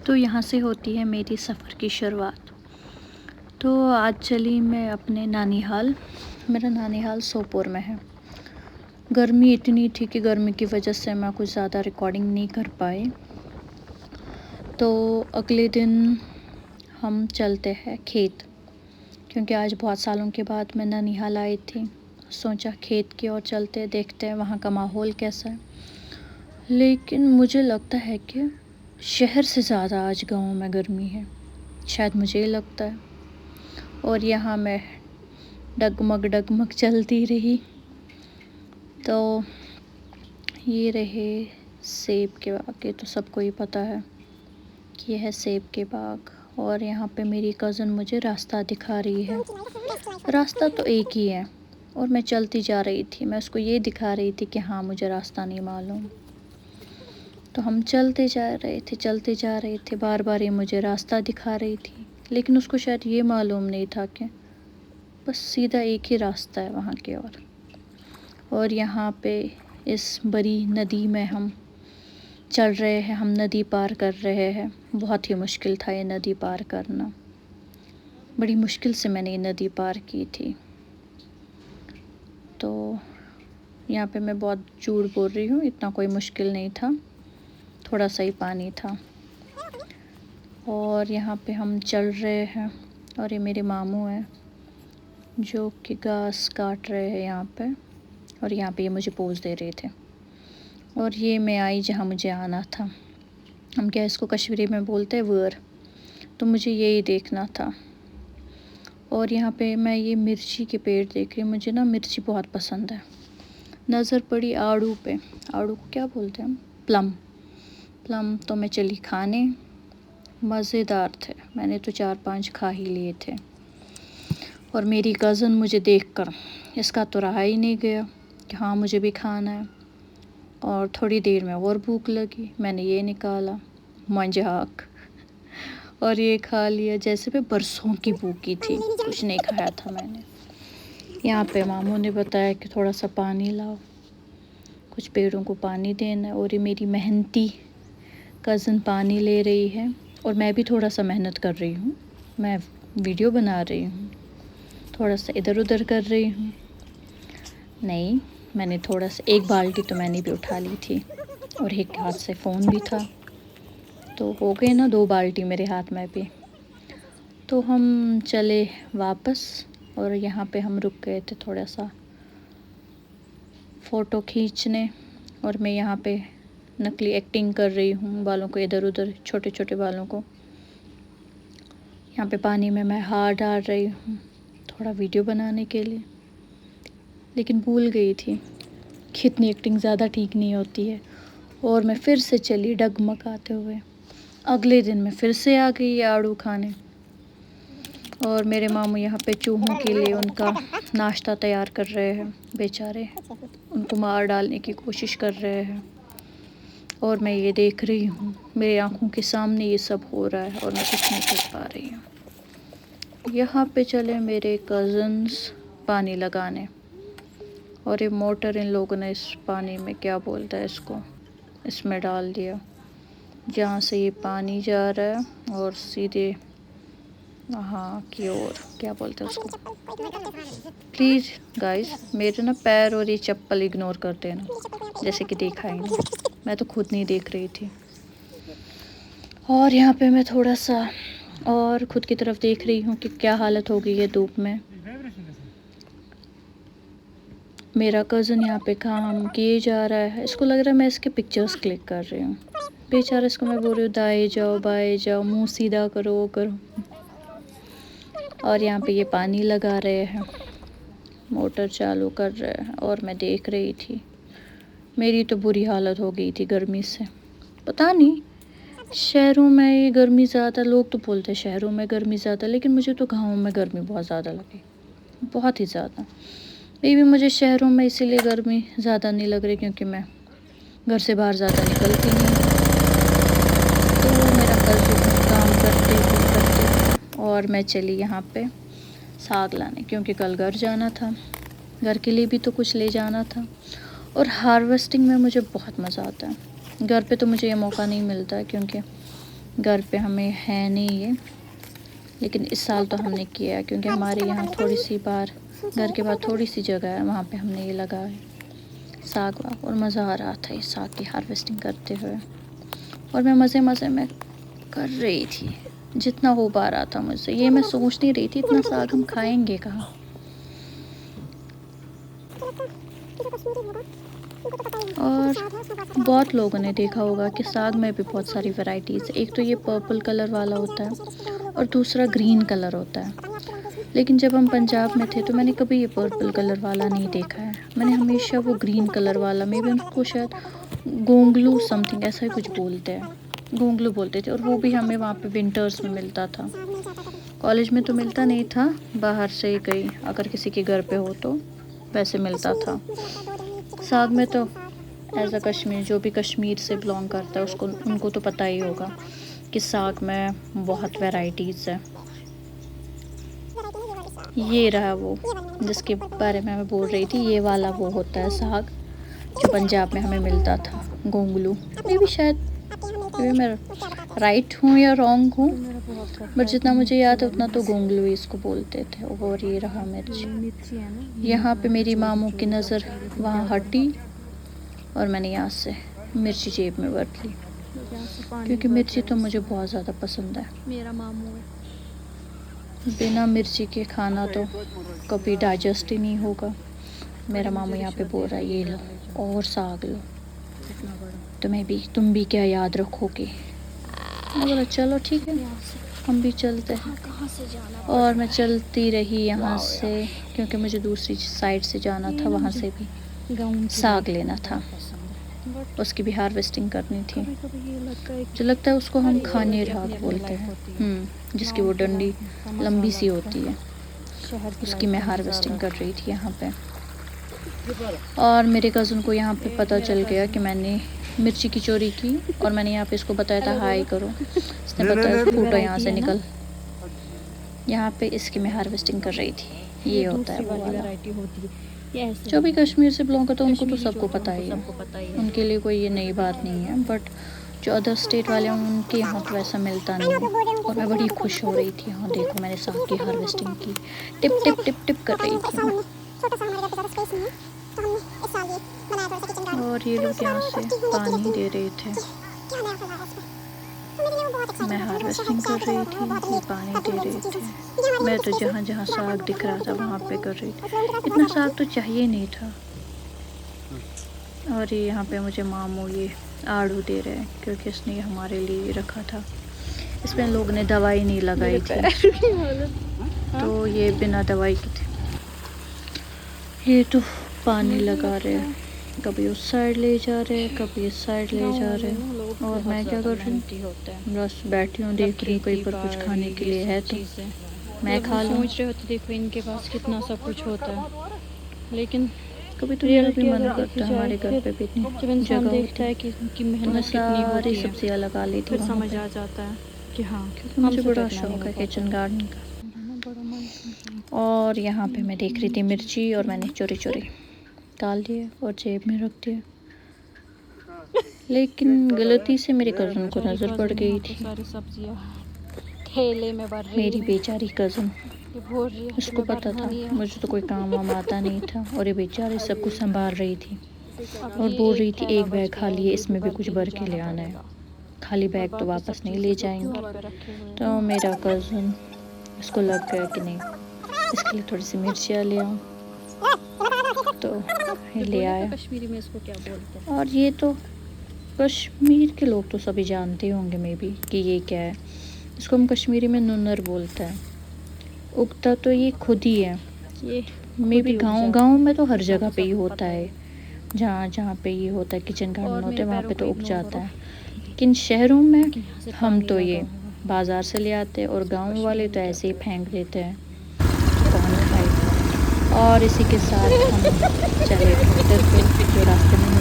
تو یہاں سے ہوتی ہے میری سفر کی شروعات۔ تو آج چلی میں اپنے نانی حال، میرا نانی حال سوپور میں ہے۔ گرمی اتنی تھی کہ گرمی کی وجہ سے میں کچھ زیادہ ریکارڈنگ نہیں کر پائی۔ تو اگلے دن ہم چلتے ہیں کھیت، کیونکہ آج بہت سالوں کے بعد میں نانی حال آئی تھی۔ سوچا کھیت کی اور چلتے دیکھتے ہیں وہاں کا ماحول کیسا ہے۔ لیکن مجھے لگتا ہے کہ شہر سے زیادہ آج گاؤں میں گرمی ہے، شاید مجھے ہی لگتا ہے۔ اور یہاں میں ڈگمگ چلتی رہی۔ تو یہ رہے سیب کے باغ، یہ تو سب کو ہی پتہ ہے کہ یہ ہے سیب کے باغ۔ اور یہاں پہ میری کزن مجھے راستہ دکھا رہی ہے۔ راستہ تو ایک ہی ہے اور میں چلتی جا رہی تھی، میں اس کو یہ دکھا رہی تھی کہ ہاں مجھے راستہ نہیں معلوم۔ تو ہم چلتے جا رہے تھے، بار بار یہ مجھے راستہ دکھا رہی تھی، لیکن اس کو شاید یہ معلوم نہیں تھا کہ بس سیدھا ایک ہی راستہ ہے وہاں کے۔ اور یہاں پہ اس بڑی ندی میں ہم چل رہے ہیں، ہم ندی پار کر رہے ہیں۔ بہت ہی مشکل تھا یہ ندی پار کرنا، بڑی مشکل سے میں نے یہ ندی پار کی تھی۔ تو یہاں پہ میں بہت جھوٹ بول رہی ہوں، اتنا کوئی مشکل نہیں تھا، تھوڑا سا ہی پانی تھا۔ اور یہاں پہ ہم چل رہے ہیں اور یہ میرے ماموں ہیں جو کہ گھاس کاٹ رہے ہیں یہاں پہ، اور یہاں پہ یہ مجھے پوز دے رہے تھے۔ اور یہ میں آئی جہاں مجھے آنا تھا، ہم کیا اس کو کشمیری میں بولتے ہیں ویر، تو مجھے یہی دیکھنا تھا۔ اور یہاں پہ میں یہ مرچی کے پیڑ دیکھ رہی ہوں، مجھے نا مرچی بہت پسند ہے۔ نظر پڑی آڑو پہ، آڑو کو کیا بولتے ہیں ہم؟ پلم۔ تو میں چلی کھانے، مزیدار تھے، میں نے تو 4-5 کھا ہی لیے تھے۔ اور میری کزن مجھے دیکھ کر، اس کا تو رہا ہی نہیں گیا کہ ہاں مجھے بھی کھانا ہے۔ اور تھوڑی دیر میں اور بھوک لگی، میں نے یہ نکالا منجاک اور یہ کھا لیا، جیسے میں برسوں کی بھوکی تھی، کچھ نہیں کھایا تھا میں نے۔ یہاں پہ ماموں نے بتایا کہ تھوڑا سا پانی لاؤ، کچھ پیڑوں کو پانی دینا ہے۔ اور یہ میری محنتی کزن پانی لے رہی ہے، اور میں بھی تھوڑا سا محنت کر رہی ہوں، میں ویڈیو بنا رہی ہوں، تھوڑا سا ادھر ادھر کر رہی ہوں۔ نہیں، میں نے تھوڑا سا، ایک بالٹی تو میں نے بھی اٹھا لی تھی، اور ایک ہاتھ سے فون بھی تھا، تو ہو گئے نا 2 بالٹی میرے ہاتھ میں بھی۔ تو ہم چلے واپس، اور یہاں پہ ہم رک گئے تھے تھوڑا سا فوٹو کھینچنے، اور میں یہاں پہ نقلی ایکٹنگ کر رہی ہوں، بالوں کو ادھر ادھر، چھوٹے چھوٹے بالوں کو۔ یہاں پہ پانی میں ہاتھ ڈال رہی ہوں تھوڑا ویڈیو بنانے کے لیے، لیکن بھول گئی تھی کہ اتنی ایکٹنگ زیادہ ٹھیک نہیں ہوتی ہے، اور میں پھر سے چلی ڈگمگاتے ہوئے۔ اگلے دن میں پھر سے آ گئی یہ آڑو کھانے، اور میرے ماموں یہاں پہ چوہوں کے لیے ان کا ناشتہ تیار کر رہے ہیں، بیچارے ان کو مار ڈالنے کی کوشش کر رہے ہیں، اور میں یہ دیکھ رہی ہوں، میری آنکھوں کے سامنے یہ سب ہو رہا ہے، اور میں کچھ نہیں کر پا رہی ہوں۔ یہاں پہ چلے میرے کزنز پانی لگانے، اور یہ موٹر ان لوگوں نے اس پانی میں، کیا بولتا ہے اس کو، اس میں ڈال دیا، جہاں سے یہ پانی جا رہا ہے اور سیدھے وہاں کی اور، کیا بولتے ہیں اس کو۔ پلیز گائز، میرے نا پیر اور یہ چپل اگنور کرتے ہیں نا، جیسے کہ دیکھا ہی نہیں، میں تو خود نہیں دیکھ رہی تھی۔ اور یہاں پہ میں تھوڑا سا اور خود کی طرف دیکھ رہی ہوں کہ کیا حالت ہو گئی ہے دھوپ میں۔ میرا کزن یہاں پہ کام کیے جا رہا ہے، اس کو لگ رہا ہے میں اس کے پکچرز کلک کر رہی ہوں، بیچارہ اس کو میں بول رہی ہوں دائیں جاؤ بائیں جاؤ، منہ سیدھا کرو وہ کرو۔ اور یہاں پہ یہ پانی لگا رہے ہیں، موٹر چالو کر رہے ہیں، اور میں دیکھ رہی تھی، میری تو بری حالت ہو گئی تھی گرمی سے۔ پتہ نہیں شہروں میں یہ گرمی زیادہ، لوگ تو بولتے ہیں شہروں میں گرمی زیادہ، لیکن مجھے تو گاؤں میں گرمی بہت زیادہ لگی، بہت ہی زیادہ۔ بھی مجھے شہروں میں اسی لیے گرمی زیادہ نہیں لگ رہی کیونکہ میں گھر سے باہر زیادہ نکلتی نہیں ہوں۔ تو میرا کام کرتے اور میں چلی یہاں پہ ساگ لانے، کیونکہ کل گھر جانا تھا، گھر کے لیے بھی تو کچھ لے جانا تھا۔ اور ہارویسٹنگ میں مجھے بہت مزہ آتا ہے، گھر پہ تو مجھے یہ موقع نہیں ملتا ہے کیونکہ گھر پہ ہمیں ہے نہیں یہ، لیکن اس سال تو ہم نے کیا ہے کیونکہ ہمارے یہاں تھوڑی سی بار گھر کے بعد تھوڑی سی جگہ ہے، وہاں پہ ہم نے یہ لگا ہے ساگ واگ، اور مزہ آ رہا تھا یہ ساگ کی ہارویسٹنگ کرتے ہوئے، اور میں مزے میں کر رہی تھی جتنا ہو پا رہا تھا مجھ سے۔ یہ میں سوچ نہیں رہی تھی اتنا ساگ ہم کھائیں گے کہاں۔ اور بہت لوگوں نے دیکھا ہوگا کہ ساگ میں بھی بہت ساری ورائٹیز، ایک تو یہ پرپل کلر والا ہوتا ہے اور دوسرا گرین کلر ہوتا ہے، لیکن جب ہم پنجاب میں تھے تو میں نے کبھی یہ پرپل کلر والا نہیں دیکھا ہے، میں نے ہمیشہ وہ گرین کلر والا، میں بھی ان کو شاید گونگلو سم تھنگ ایسا ہی کچھ بولتے ہیں، گونگلو بولتے تھے، اور وہ بھی ہمیں وہاں پہ ونٹرز میں ملتا تھا۔ کالج میں تو ملتا نہیں تھا، باہر سے ہی کہیں اگر کسی کے گھر پہ ہو تو ویسے ملتا تھا۔ ساگ میں تو ایز اے کشمیر، جو بھی کشمیر سے بلانگ کرتا ہے ان کو تو پتہ ہی ہوگا کہ ساگ میں بہت ویرائٹیز ہے۔ یہ رہا وہ جس کے بارے میں بول رہی تھی، یہ والا وہ ہوتا ہے ساگ جو پنجاب میں ہمیں ملتا تھا، گونگلو۔ میں بھی شاید میں رائٹ ہوں یا رانگ ہوں، بٹ جتنا مجھے یاد ہے اتنا تو گونگلو ہی اس کو بولتے تھے۔ اور یہ رہا مرچ، یہاں پہ میری ماموں کی نظر وہاں ہٹی اور میں نے یہاں سے مرچی جیب میں بھر لی، کیونکہ مرچی تو مجھے بہت زیادہ پسند ہے۔ میرا ماموں ہے، بنا مرچی کے کھانا تو کبھی ڈائجسٹ ہی نہیں ہوگا۔ میرا ماموں یہاں پہ بول رہا ہے یہ لو اور ساگ لو، تم بھی کیا یاد رکھو گے۔ میں بولا چلو ٹھیک ہے، ہم بھی چلتے ہیں۔ کہاں سے جانا؟ اور میں چلتی رہی یہاں سے کیونکہ مجھے دوسری سائڈ سے جانا تھا، وہاں سے بھی ساگ لینا تھا، اس کی بھی ہارویسٹنگ کرنی تھی۔ مجھے لگتا ہے اس کو ہم کھانے راگ بولتے ہیں، جس کی وہ ڈنڈی لمبی سی ہوتی ہے، اس کی میں ہارویسٹنگ کر رہی تھی یہاں پہ۔ اور میرے کزن کو یہاں پہ پتہ چل گیا کہ میں نے مرچی کی چوری کی، اور میں نے یہاں پہ اس کو بتایا تھا ہائی کرو، اس نے بتایا پھوٹو یہاں سے نکل۔ یہاں پہ اس کی میں ہارویسٹنگ کر رہی تھی، یہ ہوتا ہے وہ والا۔ جو بھی کشمیر سے بلانگ کرتا ہے ان کو تو سب کو پتہ ہی ہے، ان کے لیے کوئی یہ نئی بات نہیں ہے، بٹ جو ادر اسٹیٹ والے ہیں ان کے یہاں تو ایسا ملتا نہیں ہے۔ اور میں بڑی خوش ہو رہی تھی، ہاں دیکھو میں نے ساگ کی ہارویسٹنگ کی، ٹپ ٹپ ٹپ ٹپ کر رہی تھی میں۔ اور یہ لوگ یہاں سے پانی دے رہے تھے، میں ہارویسٹنگ کر رہی تھی، یہ پانی دے رہے تھے۔ میں تو جہاں جہاں ساگ دکھ رہا تھا وہاں پہ کر رہی تھی، اتنا ساگ تو چاہیے نہیں تھا۔ اور یہ یہاں پہ مجھے ماموں یہ آڑو دے رہے ہیں کیونکہ اس نے یہ ہمارے لیے رکھا تھا، اس میں لوگ نے دوائی نہیں لگائی تھی تو یہ بنا دوائی کی تھی۔ یہ تو پانی لگا رہے ہیں، کبھی اس سائڈ لے جا رہے کبھی اس سائڈ لے جا رہے، اور میں کیا کر رہی ہوں بس بیٹھی ہوں، دیکھ رہی ہوں کہیں پر کچھ کھانے کے لیے ہے تو میں کھا لوں۔ سوچ رہے ہوتے دیکھو ان کے پاس کتنا سب کچھ ہوتا ہے، لیکن کبھی تو میرا بھی من کرتا ہے ہمارے گھر پہ بھی اتنی جب انسان جگہ دیکھتا ہوتی ہے کہ ان کی تو میں محنت کتنی ساری ہوتی ہے، سبزیاں لگا لیتی پھر وہاں سمجھ پہ، آ جاتا ہے کہ ہاں کیونکہ ہم مجھے سے تو بڑا اتنا نہیں شوق ہو ہے پاتا کچن گارڈن کا۔ اور یہاں پہ میں دیکھ رہی تھی مرچی، اور میں نے چوری چوری ڈال دیے اور جیب میں رکھ دیا، لیکن غلطی سے میرے کزن کو نظر پڑ گئی تھی، ساری سبزیاں تھیلے میں بھر رہی میری ہے، بیچاری کزن، یہ بول رہی ہے اس کہ کو میں پتہ بھرنا تھا نہیں ہے۔ مجھے تو کوئی کام وام آتا نہیں تھا، اور یہ بیچاری سب کچھ سنبھال رہی تھی، اب اور یہ بول رہی تھی تھیلا ایک بیگ بچ گیا ہے، خالی ہے یہ اس بھی میں بھی کچھ بھر کے جانا لے آنا پڑے ہے، گا، خالی اور بیگ تو باقی واپس سب نہیں لے چیزیں جائیں تو گے۔ گھر پہ رکھے ہوئے ہیں۔ تو میرا کزن اس کو لگ گیا کہ نہیں اس کے لیے تھوڑی سی مرچیاں لے آؤں، تو یہ لے بولے آیا۔ تو کشمیری میں اس کو کیا بولتے ہیں؟ اور یہ تو کشمیر کے لوگ تو سبھی جانتے ہوں گے مے بی کہ یہ کیا ہے، اس کو ہم کشمیری میں ننر بولتے ہیں، اگتا تو یہ خود ہی ہے، یہ مے خود بی ہی اگ گاؤں جاتا ہے، میں تو ہر اتنا جگہ تو پہ ہی سب کو ہوتا پتہ ہی ہے، جہاں جہاں پہ یہ ہوتا ہے کچن اور گارڈن ہوتے میرے ہیں وہاں پیروں پہ کو تو اگ اگنور جاتا کرو، ہے، لیکن شہروں میں کہ یہاں سے ہم پانی تو لگا یہ ہوا ہے، بازار سے لے آتے اور اس کو گاؤں والے کشمیری تو میں کیا ایسے ہی بولتے پھینک دیتے ہیں کہ کون کھائے۔ اور اسی کے ساتھ ہم چلے گھر پہ، جو راستے میں